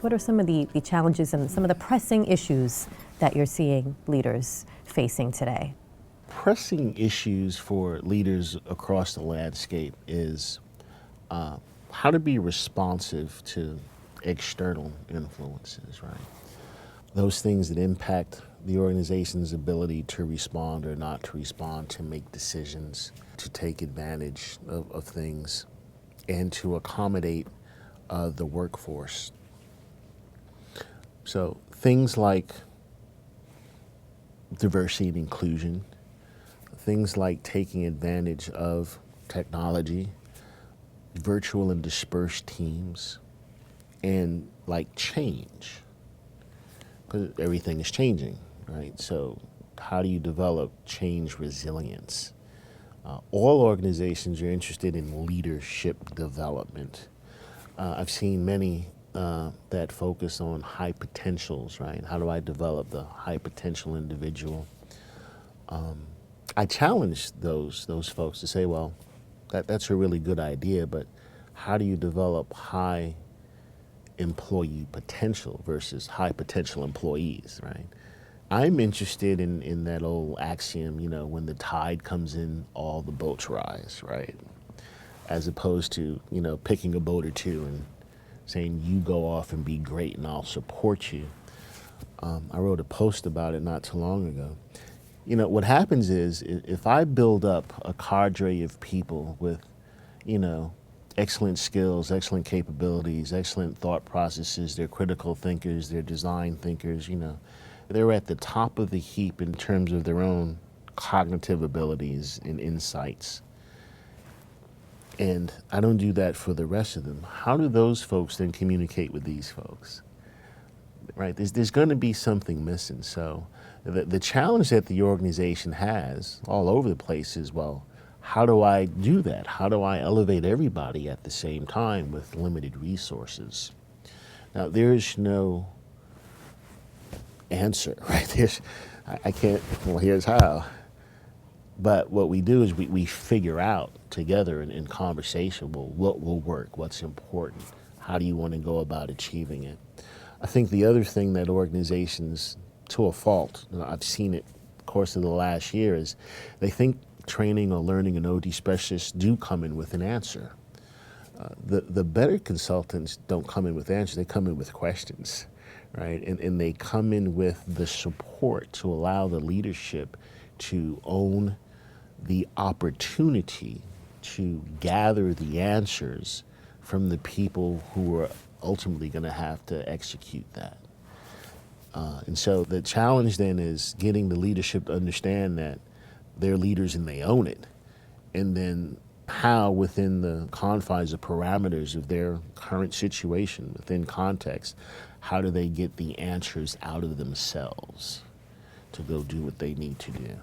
What are some of the challenges and some of the pressing issues that you're seeing leaders facing today? Pressing issues for leaders across the landscape is how to be responsive to external influences, right? Those things that impact the organization's ability to respond or not to respond, to make decisions, to take advantage of things, and to accommodate the workforce. So things like diversity and inclusion, things like taking advantage of technology, virtual and dispersed teams, and like change, because everything is changing, right? So how do you develop change resilience? All organizations are interested in leadership development. I've seen many that focus on high potentials, right? How do I develop the high potential individual? I challenge those folks to say, well, that's a really good idea, but how do you develop high employee potential versus high potential employees, right? I'm interested in that old axiom, when the tide comes in, all the boats rise, right? As opposed to, picking a boat or two and saying, you go off and be great and I'll support you. I wrote a post about it not too long ago. What happens is if I build up a cadre of people with, excellent skills, excellent capabilities, excellent thought processes, they're critical thinkers, they're design thinkers, they're at the top of the heap in terms of their own cognitive abilities and insights. And I don't do that for the rest of them. How do those folks then communicate with these folks? Right? There's going to be something missing. So the challenge that the organization has all over the place is, well, how do I do that? How do I elevate everybody at the same time with limited resources? Now, there's no answer, right? I can't, well, here's how. But what we do is we figure out together in conversation, well, what will work, what's important, how do you want to go about achieving it? I think the other thing that organizations, to a fault, I've seen it the course of the last year, is they think training or learning and OD specialists do come in with an answer. The better consultants don't come in with answers, they come in with questions, right? And they come in with the support to allow the leadership to own the opportunity to gather the answers from the people who are ultimately going to have to execute that. And so the challenge then is getting the leadership to understand that they're leaders and they own it. And then how, within the confines of parameters of their current situation, within context, how do they get the answers out of themselves to go do what they need to do?